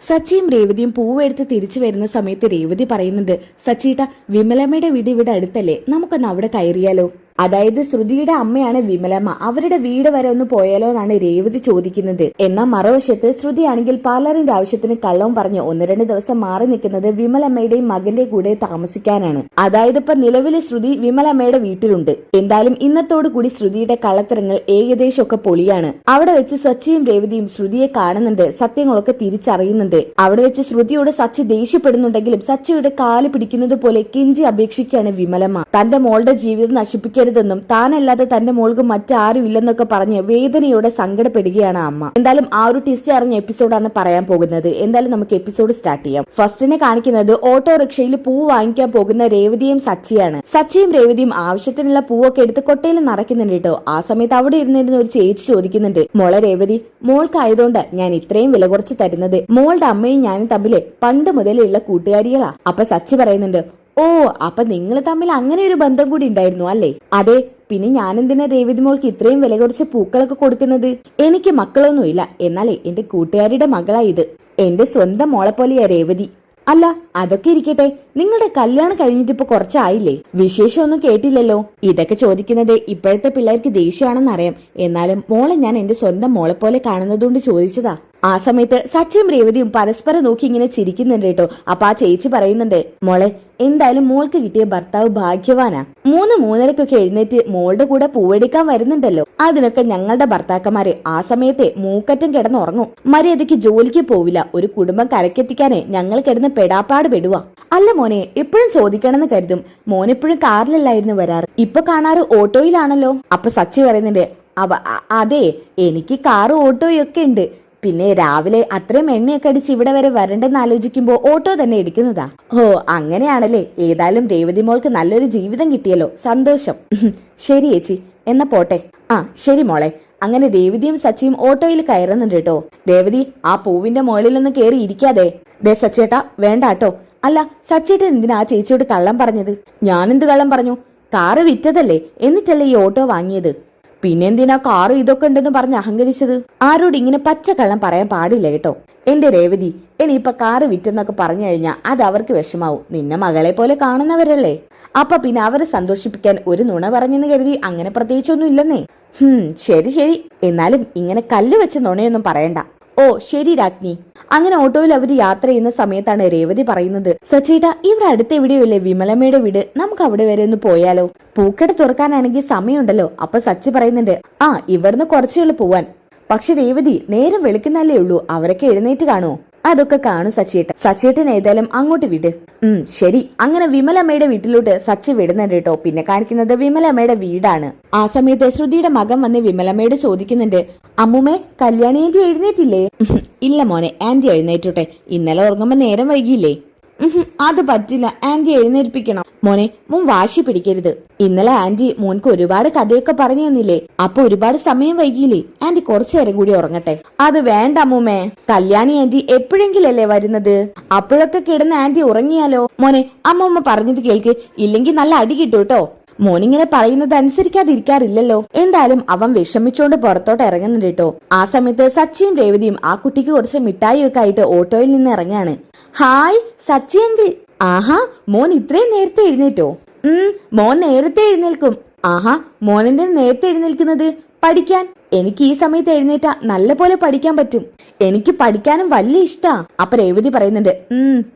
സച്ചിയും രേവതിയും പൂവെടുത്ത് തിരിച്ചു വരുന്ന സമയത്ത് രേവതി പറയുന്നുണ്ട്, സച്ചീട്ട വിമലമ്മയുടെ വീട് ഇവിടെ അടുത്തല്ലേ, നമുക്കൊന്ന് അവിടെ കയറിയാലോ. അതായത് ശ്രുതിയുടെ അമ്മയാണ് വിമലമ്മ, അവരുടെ വീട് വരെ ഒന്ന് പോയാലോ എന്നാണ് രേവതി ചോദിക്കുന്നത്. എന്നാൽ മറുവശത്ത് ശ്രുതിയാണെങ്കിൽ പാർലറിന്റെ ആവശ്യത്തിന് കള്ളവും പറഞ്ഞ് 1-2 ദിവസം മാറി നിൽക്കുന്നത് വിമലമ്മയുടെയും മകന്റെ കൂടെ താമസിക്കാനാണ്. അതായത് ഇപ്പൊ നിലവിലെ ശ്രുതി വിമലമ്മയുടെ വീട്ടിലുണ്ട്. എന്തായാലും ഇന്നത്തോടു കൂടി ശ്രുതിയുടെ കള്ളത്തരങ്ങൾ ഏകദേശം ഒക്കെ പൊളിയാണ്. അവിടെ വെച്ച് സച്ചിയും രേവതിയും ശ്രുതിയെ കാണുന്നുണ്ട്, സത്യങ്ങളൊക്കെ തിരിച്ചറിയുന്നുണ്ട്. അവിടെ വെച്ച് ശ്രുതിയോട് സച്ചി ദേഷ്യപ്പെടുന്നുണ്ടെങ്കിലും സച്ചിയുടെ കാല് പിടിക്കുന്നത് പോലെ കെഞ്ചി അപേക്ഷിക്കുകയാണ് വിമലമ്മ. തന്റെ മോളുടെ ജീവിതം നശിപ്പിക്കാൻ ും താനല്ലാതെ തന്റെ മോൾക്ക് മറ്റാരും ഇല്ലെന്നൊക്കെ പറഞ്ഞ് വേദനയോടെ സങ്കടപ്പെടുകയാണ് അമ്മ. എന്തായാലും ആ ഒരു ടിസ്റ്റ് അറിഞ്ഞ എപ്പിസോഡാണ് പറയാൻ പോകുന്നത്. എന്തായാലും നമുക്ക് എപ്പിസോഡ് സ്റ്റാർട്ട് ചെയ്യാം. ഫസ്റ്റിനെ കാണിക്കുന്നത് ഓട്ടോറിക്ഷയിൽ പൂ വാങ്ങിക്കാൻ പോകുന്ന രേവതിയും സച്ചിയാണ്. സച്ചിയും രേവതിയും ആവശ്യത്തിനുള്ള പൂവൊക്കെ എടുത്ത് കൊട്ടയിൽ നിറയ്ക്കുന്നുണ്ട് കേട്ടോ. ആ സമയത്ത് അവിടെ ഇരുന്നിരുന്ന ഒരു ചേച്ചി ചോദിക്കുന്നുണ്ട്, മോളെ രേവതി, മോൾക്കായതുകൊണ്ട് ഞാൻ ഇത്രയും വില കുറച്ച് തരുന്നത്. മോളുടെ അമ്മയും ഞാനും തമ്മില് പണ്ട് മുതലുള്ള കൂട്ടുകാരികളാ. അപ്പൊ സച്ചി പറയുന്നുണ്ട്, ഓ അപ്പൊ നിങ്ങൾ തമ്മിൽ അങ്ങനെ ഒരു ബന്ധം കൂടി ഉണ്ടായിരുന്നു അല്ലേ? അതെ, പിന്നെ ഞാനെന്തിനാ രേവതി മോൾക്ക് ഇത്രയും വില കുറച്ച് പൂക്കളൊക്കെ കൊടുക്കുന്നത്? എനിക്ക് മക്കളൊന്നുമില്ല, എന്നാലേ എന്റെ കൂട്ടുകാരിയുടെ മകളാ ഇത്. എന്റെ സ്വന്തം മോളെ പോലെയാ രേവതി. അല്ല അതൊക്കെ ഇരിക്കട്ടെ, നിങ്ങളുടെ കല്യാണം കഴിഞ്ഞിട്ട് ഇപ്പൊ കുറച്ചായില്ലേ, വിശേഷമൊന്നും കേട്ടില്ലല്ലോ. ഇതൊക്കെ ചോദിക്കുന്നത് ഇപ്പോഴത്തെ പിള്ളേർക്ക് ദേഷ്യമാണെന്നറിയാം, എന്നാലും മോളെ ഞാൻ എന്റെ സ്വന്തം മോളെ പോലെ കാണുന്നതുകൊണ്ട് ചോദിച്ചതാ. ആ സമയത്ത് സച്ചിയും രേവതിയും പരസ്പരം നോക്കി ഇങ്ങനെ ചിരിക്കുന്നുണ്ട് കേട്ടോ. അപ്പൊ ആ ചേച്ചി പറയുന്നുണ്ട്, മോളെ എന്തായാലും മോൾക്ക് കിട്ടിയ ഭർത്താവ് ഭാഗ്യവാനാ. 3-3:30 എഴുന്നേറ്റ് മോളുടെ കൂടെ പൂവെടുക്കാൻ വരുന്നുണ്ടല്ലോ. അതിനൊക്കെ ഞങ്ങളുടെ ഭർത്താക്കന്മാര് ആ സമയത്തെ മൂക്കറ്റം കിടന്നുറങ്ങും, മര്യാദയ്ക്ക് ജോലിക്ക് പോവില്ല. ഒരു കുടുംബം കരക്കെത്തിക്കാനേ ഞങ്ങൾ കിടന്ന് പെടാപ്പാട് പെടുവാ. അല്ല മോനെ, എപ്പോഴും ചോദിക്കണമെന്ന് കരുതും, മോനെപ്പോഴും കാറിലല്ലായിരുന്നു വരാറ്, ഇപ്പൊ കാണാറ് ഓട്ടോയിലാണല്ലോ. അപ്പൊ സച്ചി പറയുന്നുണ്ട്, അതെ എനിക്ക് കാറും ഓട്ടോയും ഒക്കെ ഉണ്ട്, പിന്നെ രാവിലെ അത്രയും എണ്ണയൊക്കെ അടിച്ച് ഇവിടെ വരെ വരണ്ടെന്ന് ആലോചിക്കുമ്പോ ഓട്ടോ തന്നെ എടുക്കുന്നതാ. ഓ അങ്ങനെയാണല്ലേ. ഏതായാലും രേവതി മോൾക്ക് നല്ലൊരു ജീവിതം കിട്ടിയല്ലോ, സന്തോഷം. ശരി ചേച്ചി, എന്നാ പോട്ടെ. ആ ശരി മോളെ. അങ്ങനെ രേവതിയും സച്ചിയും ഓട്ടോയിൽ കയറുന്നുണ്ട് കേട്ടോ. രേവതി, ആ പൂവിന്റെ മുകളിലൊന്നും കേറി ഇരിക്കാതെ. ദേ സച്ചേട്ടാ, വേണ്ടാട്ടോ. അല്ല സച്ചേട്ടൻ എന്തിനാ ആ ചേച്ചിയോട് കള്ളം പറഞ്ഞത്? ഞാനെന്ത് കള്ളം പറഞ്ഞു? കാറ് വിറ്റതല്ലേ, എന്നിട്ടല്ലേ ഈ ഓട്ടോ വാങ്ങിയത്? പിന്നെന്തിനാ കാറ് ഇതൊക്കെ ഉണ്ടെന്ന് പറഞ്ഞ് അഹങ്കരിച്ചത്? ആരോട് ഇങ്ങനെ പച്ചക്കള്ളം പറയാൻ പാടില്ല കേട്ടോ. എന്റെ രേവതി, ഇനിയിപ്പൊ കാറ് വിറ്റെന്നൊക്കെ പറഞ്ഞു കഴിഞ്ഞാൽ അത് അവർക്ക് വിഷമാവും. നിന്നെ മകളെ പോലെ കാണുന്നവരല്ലേ. അപ്പൊ പിന്നെ അവരെ സന്തോഷിപ്പിക്കാൻ ഒരു നുണ പറഞ്ഞെന്ന് കരുതി അങ്ങനെ പ്രത്യേകിച്ചൊന്നും ഇല്ലെന്നേ. ശരി ശരി, എന്നാലും ഇങ്ങനെ കല്ല് വെച്ച് നുണയൊന്നും പറയണ്ട. ഓ ശരി രാജ്ഞി. അങ്ങനെ ഓട്ടോയിൽ അവർ യാത്ര ചെയ്യുന്ന സമയത്താണ് രേവതി പറയുന്നത്, സച്ചേട്ടാ ഇവിടെ അടുത്ത് എവിടെയോ ഇല്ലേ വിമലമ്മയുടെ വീട്, നമുക്ക് അവിടെ വരെ ഒന്ന് പോയാലോ? പൂക്കട തുറക്കാനാണെങ്കിൽ സമയമുണ്ടല്ലോ. അപ്പൊ സച്ചി പറയുന്നുണ്ട്, ആ ഇവിടുന്ന് കുറച്ചുള്ളൂ പോവാൻ. പക്ഷെ രേവതി, നേരം വെളുക്കുന്നല്ലേ ഉള്ളൂ, അവരൊക്കെ എഴുന്നേറ്റ് കാണുമോ? അതൊക്കെ കാണും സച്ചിയേട്ടൻ. സച്ചിയേട്ടൻ ഏതായാലും അങ്ങോട്ട് വിട്. ശരി. അങ്ങനെ വിമലമ്മയുടെ വീട്ടിലോട്ട് സച്ചി വിടുന്നുണ്ട് കേട്ടോ. പിന്നെ കാണിക്കുന്നത് വിമലമ്മയുടെ വീടാണ്. ആ സമയത്ത് ശ്രുതിയുടെ മകൻ വന്ന് വിമലമ്മയോട് ചോദിക്കുന്നുണ്ട്, അമ്മൂമ്മേ കല്യാണി ആന്റി എഴുന്നേറ്റില്ലേ? ഇല്ല മോനെ, ആന്റി എഴുന്നേറ്റോട്ടെ, ഇന്നലെ ഉറങ്ങുമ്പോ നേരം വൈകിയില്ലേ? അത് പറ്റില്ല, ആന്റി എഴുന്നേൽപ്പിക്കണം. മോനെ, മോൻ വാശി പിടിക്കരുത്. ഇന്നലെ ആന്റി മോൻക്ക് ഒരുപാട് കഥയൊക്കെ പറഞ്ഞു തന്നില്ലേ, അപ്പൊ ഒരുപാട് സമയം വൈകിയില്ലേ, ആന്റി കുറച്ചു നേരം കൂടി ഉറങ്ങട്ടെ. അത് വേണ്ട അമ്മൂമ്മേ, കല്യാണി ആന്റി എപ്പോഴെങ്കിലല്ലേ വരുന്നത്, അപ്പോഴൊക്കെ കിടന്ന് ആന്റി ഉറങ്ങിയാലോ? മോനെ, അമ്മൂമ്മ പറഞ്ഞത് കേൾക്ക്, ഇല്ലെങ്കിൽ നല്ല അടി കിട്ടൂ കേട്ടോ. മോനിങ്ങനെ പറയുന്നത് അനുസരിക്കാതിരിക്കാറില്ലല്ലോ. എന്തായാലും അവൻ വിഷമിച്ചോണ്ട് പുറത്തോട്ട് ഇറങ്ങുന്നുണ്ട് കേട്ടോ. ആ സമയത്ത് സച്ചിയും രേവതിയും ആ കുട്ടിക്ക് കുറച്ച് മിഠായിയൊക്കെ ആയിട്ട് ഓട്ടോയിൽ നിന്ന് ഇറങ്ങാണ്. Hi Sachi uncle. ആഹാ, മോൻ ഇത്രയും നേരത്തെ എഴുന്നേറ്റോ? മോൻ നേരത്തെ എഴുന്നേൽക്കും. ആഹാ, മോനെന്താ നേരത്തെ എഴുന്നേൽക്കുന്നത്? പഠിക്കാൻ. എനിക്ക് ഈ സമയത്ത് എഴുന്നേറ്റാ നല്ല പോലെ പഠിക്കാൻ പറ്റും. എനിക്ക് പഠിക്കാനും വലിയ ഇഷ്ടാ. അപ്പൊ രേവതി പറയുന്നുണ്ട്,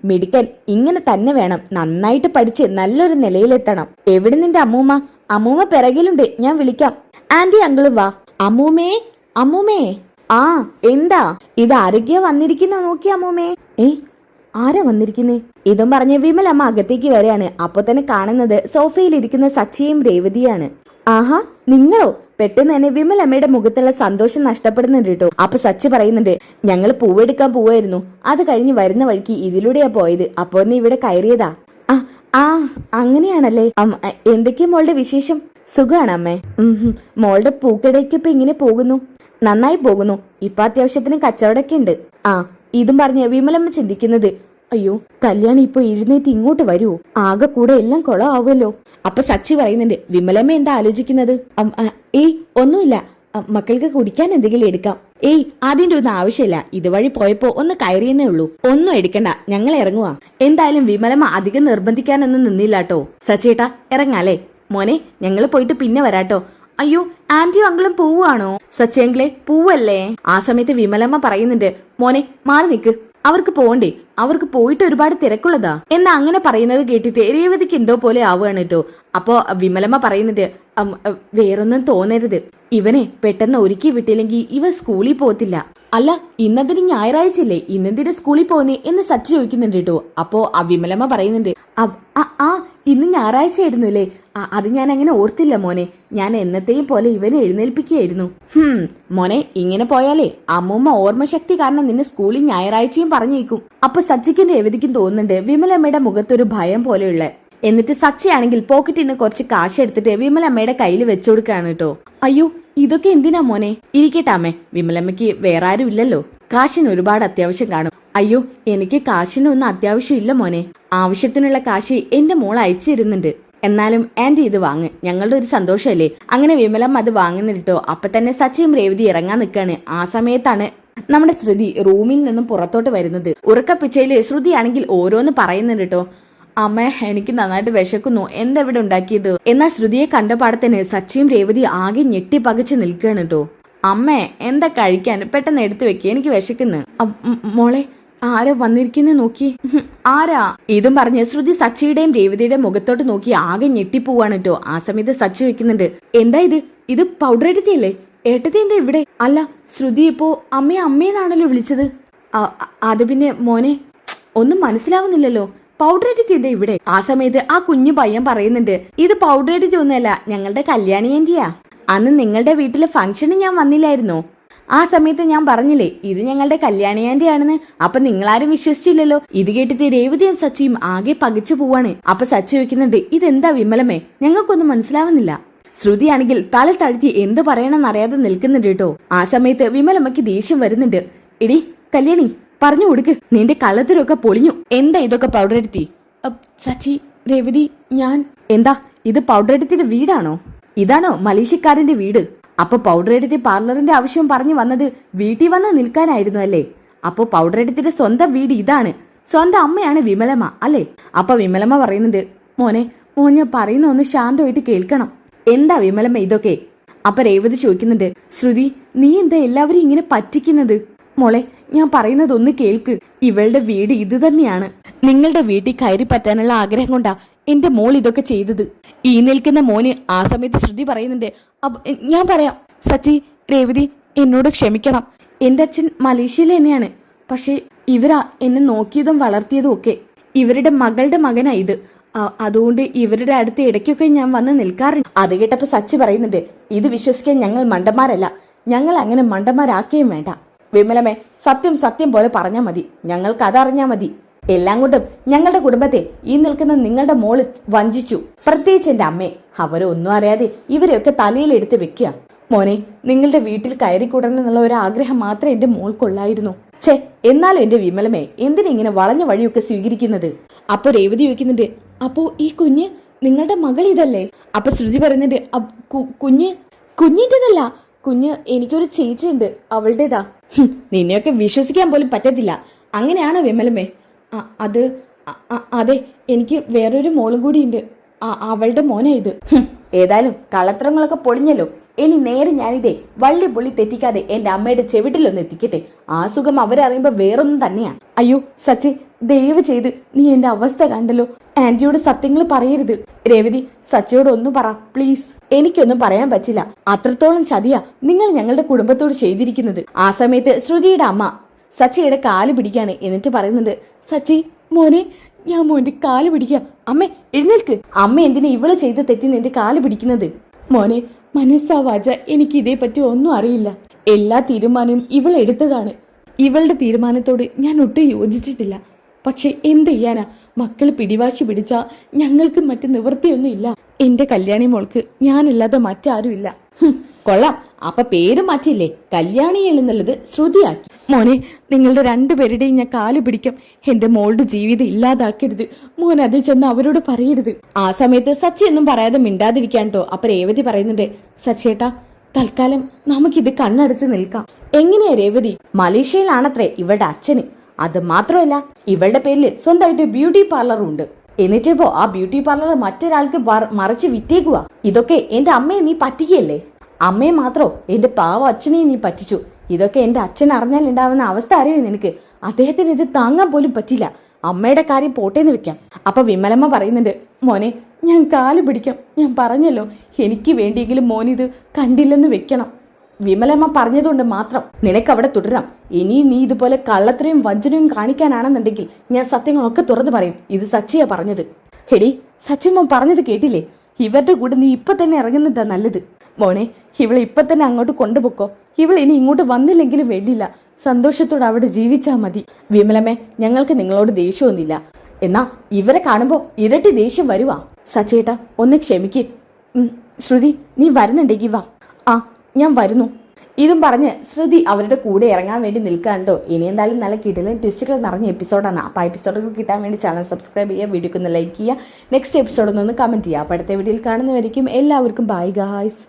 മിടുക്കൻ, ഇങ്ങനെ തന്നെ വേണം, നന്നായിട്ട് പഠിച്ച് നല്ലൊരു നിലയിലെത്തണം. എവിടെ നിന്റെ അമ്മൂമ്മ? അമ്മൂമ്മ പിറകിലുണ്ട്, ഞാൻ വിളിക്കാം. ആന്റി അങ്കിളും വാ. അമ്മൂമ്മേ, അമ്മൂമ്മേ. ആ എന്താ? ഇത് ആരോഗ്യ വന്നിരിക്കുന്ന നോക്കി അമ്മൂമ്മേ. ആരാ വന്നിരിക്കുന്നേ? ഇതും പറഞ്ഞ് വിമലമ്മ അകത്തേക്ക് വരെയാണ്. അപ്പൊ തന്നെ കാണുന്നത് സോഫയിലിരിക്കുന്ന സച്ചിയും രേവതിയാണ്. ആഹാ, നിങ്ങളോ? പെട്ടെന്ന് തന്നെ വിമലമ്മയുടെ മുഖത്തുള്ള സന്തോഷം നഷ്ടപ്പെടുന്നുണ്ട് കേട്ടോ. അപ്പൊ സച്ചി പറയുന്നുണ്ട്, ഞങ്ങൾ പൂവെടുക്കാൻ പോവായിരുന്നു, അത് കഴിഞ്ഞ് വരുന്ന വഴിക്ക് ഇതിലൂടെയാ പോയത്, അപ്പൊ നീ ഇവിടെ കയറിയതാ. ആ അങ്ങനെയാണല്ലേ. എന്തൊക്കെയാ മോളുടെ വിശേഷം? സുഖാണ് അമ്മേ. മോളുടെ പൂക്കടയ്ക്ക് ഇപ്പൊ ഇങ്ങനെ പോകുന്നു? നന്നായി പോകുന്നു. ഇപ്പൊ അത്യാവശ്യത്തിന് കച്ചവടമൊക്കെ ഉണ്ട്. ഇതും പറഞ്ഞ് വിമലമ്മ ചിന്തിക്കുന്നത്, അയ്യോ കല്യാണി ഇപ്പൊ എഴുന്നേറ്റ് ഇങ്ങോട്ട് വരുവോ? ആകെ കൂടെ എല്ലാം കൊളാവുമല്ലോ. അപ്പൊ സച്ചി പറയുന്നുണ്ട്, വിമലമ്മ എന്താ ആലോചിക്കുന്നത്? ഒന്നുമില്ല, മക്കൾക്ക് കുടിക്കാൻ എന്തെങ്കിലും എടുക്കാം. ഏയ് അതിന്റെ ഒന്നും ആവശ്യമില്ല, ഇതുവഴി പോയപ്പോ ഒന്ന് കയറിയെന്നേ ഉള്ളൂ. ഒന്നും എടുക്കണ്ട, ഞങ്ങൾ ഇറങ്ങുവാ. എന്തായാലും വിമലമ്മ അധികം നിർബന്ധിക്കാനൊന്നും നിന്നില്ലാട്ടോ. സച്ചേട്ടാ ഇറങ്ങാലേ? മോനെ ഞങ്ങൾ പോയിട്ട് പിന്നെ വരാട്ടോ. അയ്യോ ആന്റിയും അങ്കിളും പോവുകയാണോ? സച്ചേങ്കിളെ പോവല്ലേ? ആ സമയത്ത് വിമലമ്മ പറയുന്നുണ്ട്, മോനെ മാറി നിക്ക്, അവർക്ക് പോണ്ടേ, അവർക്ക് പോയിട്ട് ഒരുപാട് തിരക്കുള്ളതാ. എന്നാ അങ്ങനെ പറയുന്നത് കേട്ടിട്ട് രേവതിക്ക് എന്തോ പോലെ ആവുകയാണ് കേട്ടോ. അപ്പോ വിമലമ്മ പറയുന്നുണ്ട്, വേറൊന്നും തോന്നരുത്, ഇവനെ പെട്ടെന്ന് ഒരുക്കി വിട്ടില്ലെങ്കിൽ ഇവ സ്കൂളിൽ പോകത്തില്ല. അല്ല ഇന്നതിന് ഞായറാഴ്ചയല്ലേ, ഇന്നെന്തിന് സ്കൂളിൽ പോകുന്നേ എന്ന് സച്ചി ചോദിക്കുന്നുണ്ട് കേട്ടോ. അപ്പോ വിമലമ്മ പറയുന്നുണ്ട്, ഇന്ന് ഞായറാഴ്ചയായിരുന്നു അല്ലേ, അത് ഞാൻ അങ്ങനെ ഓർത്തില്ല മോനെ, ഞാൻ എന്നത്തെയും പോലെ ഇവനെ എഴുന്നേൽപ്പിക്കുകയായിരുന്നു. മോനെ ഇങ്ങനെ പോയാലേ അമ്മൂമ്മ ഓർമ്മശക്തി കാരണം നിന്നെ സ്കൂളിൽ ഞായറാഴ്ചയും പറഞ്ഞേക്കും. അപ്പൊ സച്ചിക്കും രേവതിക്കും തോന്നുന്നുണ്ട് വിമലമ്മയുടെ മുഖത്തൊരു ഭയം പോലെയുള്ള. എന്നിട്ട് സച്ചിയാണെങ്കിൽ പോക്കറ്റിൽ നിന്ന് കുറച്ച് കാശ് എടുത്തിട്ട് വിമലമ്മയുടെ കയ്യിൽ വെച്ചു കൊടുക്കുകയാണ് കേട്ടോ. അയ്യോ ഇതൊക്കെ എന്തിനാ മോനെ? ഇരിക്കട്ടെ അമ്മേ, വിമലമ്മയ്ക്ക് വേറെ ആരും ഇല്ലല്ലോ, കാശിന് ഒരുപാട് അത്യാവശ്യം കാണും. അയ്യോ എനിക്ക് കാശിനൊന്നും അത്യാവശ്യം ഇല്ല മോനെ, ആവശ്യത്തിനുള്ള കാശ് എന്റെ മോൾ അയച്ചു തരുന്നുണ്ട്. എന്നാലും ആന്റി ഇത് വാങ്ങ്, ഞങ്ങളുടെ ഒരു സന്തോഷമല്ലേ. അങ്ങനെ വിമലമ്മ അത് വാങ്ങുന്നിട്ടോ. അപ്പൊ തന്നെ സച്ചിയും രേവതി ഇറങ്ങാൻ നിൽക്കാണ്. ആ സമയത്താണ് നമ്മുടെ ശ്രുതി റൂമിൽ നിന്നും പുറത്തോട്ട് വരുന്നത്. ഉറക്കപ്പിച്ചയില് ശ്രുതിയാണെങ്കിൽ ഓരോന്ന് പറയുന്നുണ്ട് കേട്ടോ. അമ്മ എനിക്ക് നന്നായിട്ട് വിശക്കുന്നു, എന്താ ഇവിടെ ഉണ്ടാക്കിയത്? എന്നാൽ ശ്രുതിയെ കണ്ടപാടത്തിന് സച്ചിയും രേവതി ആകെ ഞെട്ടിപ്പകച്ച് നിൽക്കുകയാണ് കേട്ടോ. അമ്മേ എന്താ കഴിക്കാൻ, പെട്ടെന്ന് എടുത്തു വെക്ക്, എനിക്ക് വിശക്കുന്നു. മോളെ ആരോ വന്നിരിക്കുന്ന നോക്കി. ആരാ? ഇതും പറഞ്ഞ് ശ്രുതി സച്ചിയുടെയും രേവതിയുടെയും മുഖത്തോട്ട് നോക്കി ആകെ ഞെട്ടിപ്പോവാണ് കേട്ടോ. ആ സമയത്ത് സച്ചി വെക്കുന്നുണ്ട്, എന്താ ഇത് പൗഡർ എടുത്തിയല്ലേ? ഏട്ടത്തി എന്താ ഇവിടെ? അല്ല ശ്രുതി ഇപ്പോ അമ്മയെന്നാണല്ലോ വിളിച്ചത്. അത് പിന്നെ മോനെ ഒന്നും മനസ്സിലാവുന്നില്ലല്ലോ, പൗഡർ എഡിറ്റ് ചെയ്തേ ഇവിടെ. ആ സമയത്ത് ആ കുഞ്ഞു പയ്യൻ പറയുന്നുണ്ട്, ഇത് പൗഡർ എഡിറ്റ് ഒന്നുമല്ല, ഞങ്ങളുടെ കല്യാണി ആന്റിയാ. അന്ന് നിങ്ങളുടെ വീട്ടിലെ ഫംഗ്ഷന് ഞാൻ വന്നില്ലായിരുന്നോ? ആ സമയത്ത് ഞാൻ പറഞ്ഞില്ലേ ഇത് ഞങ്ങളുടെ കല്യാണി ആന്റി ആണെന്ന്. അപ്പൊ നിങ്ങളാരും വിശ്വസിച്ചില്ലല്ലോ. ഇത് കേട്ടിട്ട് രേവതിയും സച്ചിയും ആകെ പകച്ചു പോവാണ്. അപ്പൊ സച്ചി വെക്കുന്നുണ്ട്, ഇതെന്താ വിമലമേ, ഞങ്ങൾക്കൊന്നും മനസ്സിലാവുന്നില്ല. ശ്രുതിയാണെങ്കിൽ തല താഴ്ത്തി എന്ത് പറയണമെന്നറിയാതെ നിൽക്കുന്നുണ്ട് കേട്ടോ. ആ സമയത്ത് വിമലമ്മയ്ക്ക് ദേഷ്യം വരുന്നുണ്ട്. എടി കല്യാണി പറഞ്ഞു കൊടുക്ക്, നിന്റെ കള്ളത്തിലൊക്കെ പൊളിഞ്ഞു. എന്താ ഇതൊക്കെ പൗഡർ എടുത്തി? സച്ചി രേവതി ഞാൻ. എന്താ ഇത് പൗഡർ എടുത്തിന്റെ വീടാണോ? ഇതാണോ മലേഷ്യക്കാരന്റെ വീട്? അപ്പൊ പൗഡർ എടുത്തി പാർലറിന്റെ ആവശ്യം പറഞ്ഞു വന്നത് വീട്ടിൽ വന്ന് നിൽക്കാനായിരുന്നു അല്ലേ? അപ്പൊ പൗഡർ എടുത്തിന്റെ സ്വന്തം വീട് ഇതാണ്, സ്വന്തം അമ്മയാണ് വിമലമ്മ അല്ലേ? അപ്പൊ വിമലമ്മ പറയുന്നുണ്ട്, മോനെ പറയുന്ന ഒന്ന് ശാന്തമായിട്ട് കേൾക്കണം. എന്താ വിമലമ്മ ഇതൊക്കെ? അപ്പൊ രേവതി ചോദിക്കുന്നുണ്ട്, ശ്രുതി നീ എന്താ എല്ലാവരും ഇങ്ങനെ പറ്റിക്കുന്നത്? മോളെ ഞാൻ പറയുന്നത് ഒന്ന് കേൾക്ക്, ഇവളുടെ വീട് ഇത് തന്നെയാണ്. നിങ്ങളുടെ വീട്ടിൽ കയറി പറ്റാനുള്ള ആഗ്രഹം കൊണ്ടാ എന്റെ മോൾ ഇതൊക്കെ ചെയ്തത്. ഈ നിൽക്കുന്ന മോന്. ആ സമയത്ത് ശ്രുതി പറയുന്നുണ്ട്, ഞാൻ പറയാം സച്ചി രേവതി എന്നോട് ക്ഷമിക്കണം, എന്റെ അച്ഛൻ മലേഷ്യയിൽ തന്നെയാണ്, പക്ഷെ ഇവരാ എന്നെ നോക്കിയതും വളർത്തിയതും ഒക്കെ. ഇവരുടെ മകളുടെ മകനാ ഇത്, അതുകൊണ്ട് ഇവരുടെ അടുത്ത് ഇടയ്ക്കൊക്കെ ഞാൻ വന്ന് നിൽക്കാറുണ്ട്. അത് കേട്ടപ്പോ സച്ചി പറയുന്നുണ്ട്, ഇത് വിശ്വസിക്കാൻ ഞങ്ങൾ മണ്ടന്മാരല്ല, ഞങ്ങൾ അങ്ങനെ മണ്ടന്മാരാക്കുകയും വേണ്ട. വിമലമേ സത്യം സത്യം പോലെ പറഞ്ഞാൽ മതി, ഞങ്ങൾക്ക് അതറിഞ്ഞാൽ മതി. എല്ലാം കൊണ്ടും ഞങ്ങളുടെ കുടുംബത്തെ ഈ നിൽക്കുന്ന നിങ്ങളുടെ മോള് വഞ്ചിച്ചു, പ്രത്യേകിച്ച് എന്റെ അമ്മയെ. അവരൊന്നും അറിയാതെ ഇവരെയൊക്കെ തലയിലെടുത്ത് വെക്കുക. മോനെ നിങ്ങളുടെ വീട്ടിൽ കയറിക്കൂടണമെന്നുള്ള ഒരു ആഗ്രഹം മാത്രമേ എന്റെ മോൾക്കുള്ളായിരുന്നു. ഛേ എന്നാലും എന്റെ വിമലമേ എന്തിനാ ഇങ്ങനെ വളഞ്ഞ വഴിയൊക്കെ സ്വീകരിക്കുന്നത്? അപ്പൊ രേവതി ചോദിക്കുന്നുണ്ട്, അപ്പോ ഈ കുഞ്ഞ് നിങ്ങളുടെ മകൾ ഇതല്ലേ? അപ്പൊ ശ്രുതി പറയുന്നുണ്ട്, കുഞ്ഞിൻ്റെതല്ല, കുഞ്ഞ് എനിക്കൊരു ചേച്ചിയുണ്ട്, അവളുടേതാ. നിന്നെയൊക്കെ വിശ്വസിക്കാൻ പോലും പറ്റത്തില്ല. അങ്ങനെയാണോ വിമലമേ? അതെ, എനിക്ക് വേറൊരു മോളും കൂടി ഉണ്ട്, അവളുടെ മോനാ ഇത്. ഏതായാലും കളത്രങ്ങളൊക്കെ പൊളിഞ്ഞല്ലോ. ഇനി നേരെ ഞാനിതേ വള്ളി പൊള്ളി തെറ്റിക്കാതെ എന്റെ അമ്മയുടെ ചെവിട്ടിലൊന്ന് എത്തിക്കട്ടെ. ആ സുഖം അവരറിയുമ്പോ വേറൊന്നും തന്നെയാ. അയ്യോ സച്ചി ദയവ് ചെയ്ത് നീ എന്റെ അവസ്ഥ കണ്ടല്ലോ, ആന്റിയോട് സത്യങ്ങൾ പറയരുത്. രേവതി സച്ചിയോട് ഒന്നും പറ പ്ലീസ്. എനിക്കൊന്നും പറയാൻ പറ്റില്ല, അത്രത്തോളം ചതിയാ നിങ്ങൾ ഞങ്ങളുടെ കുടുംബത്തോട് ചെയ്തിരിക്കുന്നത്. ആ സമയത്ത് ശ്രുതിയുടെ അമ്മ സച്ചിയുടെ കാല് പിടിക്കാണ്. എന്നിട്ട് പറയുന്നുണ്ട്, സച്ചി മോനെ ഞാൻ മോന്റെ കാല് പിടിക്കാം. അമ്മേ എഴുന്നേൽക്ക്. അമ്മ എന്തിനാ ഇവള് ചെയ്ത തെറ്റിന് എന്റെ കാല് പിടിക്കുന്നത്? മോനെ മനസ്സാ വാച എനിക്ക് ഇതേപ്പറ്റി ഒന്നും അറിയില്ല. എല്ലാ തീരുമാനവും ഇവൾ എടുത്തതാണ്. ഇവളുടെ തീരുമാനത്തോട് ഞാൻ ഒട്ടും യോജിച്ചിട്ടില്ല. പക്ഷെ എന്ത് ചെയ്യാനാ, മക്കൾ പിടിവാശി പിടിച്ചാ ഞങ്ങൾക്ക് മറ്റു നിവൃത്തിയൊന്നും ഇല്ല. എന്റെ കല്യാണി മോൾക്ക് ഞാനല്ലാതെ മറ്റാരും ഇല്ല. കൊള്ളാം, അപ്പൊ പേര് മാറ്റില്ലേ, കല്യാണി എന്നുള്ളത് ശ്രുതിയാക്കി. മോനെ നിങ്ങളുടെ രണ്ടുപേരുടെയും ഞാൻ കാല് പിടിക്കാം, എന്റെ മോളുടെ ജീവിതം ഇല്ലാതാക്കരുത്. മോൻ അത് ചെന്ന് അവരോട് പറയരുത്. ആ സമയത്ത് സച്ചി ഒന്നും പറയാതെ മിണ്ടാതിരിക്കാൻ കേട്ടോ. അപ്പൊ രേവതി പറയുന്നുണ്ട്, സച്ചിയേട്ടാ തൽക്കാലം നമുക്കിത് കണ്ണടച്ച് നിൽക്കാം. എങ്ങനെയാ രേവതി? മലേഷ്യയിലാണത്രേ ഇവളുടെ അച്ഛന്. അത് മാത്രമല്ല ഇവളുടെ പേരിൽ സ്വന്തമായിട്ട് ബ്യൂട്ടി പാർലറും ഉണ്ട്. എന്നിട്ടിപ്പോ ആ ബ്യൂട്ടി പാർലർ മറ്റൊരാൾക്ക് മറിച്ച് വിറ്റേക്കുക. ഇതൊക്കെ എന്റെ അമ്മയെ നീ പറ്റിക്കല്ലേ? അമ്മയെ മാത്രോ എന്റെ പാവ അച്ഛനെയും നീ പറ്റിച്ചു. ഇതൊക്കെ എന്റെ അച്ഛൻ അറിഞ്ഞാൽ ഉണ്ടാവുന്ന അവസ്ഥ അറിയോ നിനക്ക്? അദ്ദേഹത്തിന് ഇത് താങ്ങാൻ പോലും പറ്റില്ല. അമ്മയുടെ കാര്യം പോട്ടേന്ന് വെക്കാം. അപ്പൊ വിമലമ്മ പറയുന്നുണ്ട്, മോനെ ഞാൻ കാല് പിടിക്കാം, ഞാൻ പറഞ്ഞല്ലോ എനിക്ക് വേണ്ടിയെങ്കിലും മോനിത് കണ്ടില്ലെന്ന് വെക്കണം. വിമലമ്മ പറഞ്ഞതുകൊണ്ട് മാത്രം നിനക്ക് അവിടെ തുടരാം. ഇനിയും നീ ഇതുപോലെ കള്ളത്രയും വഞ്ചനയും കാണിക്കാനാണെന്നുണ്ടെങ്കിൽ ഞാൻ സത്യങ്ങളൊക്കെ തുറന്നു പറയും. ഇത് സച്ചിയാ പറഞ്ഞത്. ഹെടി, സച്ചിമോൻ പറഞ്ഞത് കേട്ടില്ലേ? ഇവരുടെ കൂടെ നീ ഇപ്പൊ തന്നെ ഇറങ്ങുന്നതാ നല്ലത്. മോനെ, ഇവളെ ഇപ്പൊ തന്നെ അങ്ങോട്ട് കൊണ്ടുപോക്കോ. ഇവൾ ഇനി ഇങ്ങോട്ട് വന്നില്ലെങ്കിലും വേണ്ടില്ല, സന്തോഷത്തോടെ അവിടെ ജീവിച്ചാ മതി. വിമലമ്മേ, ഞങ്ങൾക്ക് നിങ്ങളോട് ദേഷ്യമൊന്നുമില്ല. എന്നാ ഇവരെ കാണുമ്പോ ഇരട്ടി ദേഷ്യം വരുവാ. സച്ചേട്ടാ ഒന്ന് ക്ഷമിക്ക്. ശ്രുതി, നീ വരുന്നുണ്ടെങ്കിൽ വാ. ആ, ഞാൻ വരുന്നു. ഇതും പറഞ്ഞ് ശ്രുതി അവരുടെ കൂടെ ഇറങ്ങാൻ വേണ്ടി നിൽക്കാണ്ടോ. ഇനി എന്തായാലും നല്ല കിടലും ട്വിസ്റ്റുകൾ നിറഞ്ഞ എപ്പിസോഡാണ്. അപ്പോൾ ആ എപ്പിസോഡുകൾ കിട്ടാൻ വേണ്ടി ചാനൽ സബ്സ്ക്രൈബ് ചെയ്യുക, വീഡിയോക്ക് ഒന്ന് ലൈക്ക് ചെയ്യുക, നെക്സ്റ്റ് എപ്പിസോഡൊന്ന് കമൻറ്റ് ചെയ്യുക. അപ്പോൾ അടുത്ത വീഡിയോയിൽ കാണുന്നവരിക്കും എല്ലാവർക്കും ബൈ ഗായ്സ്.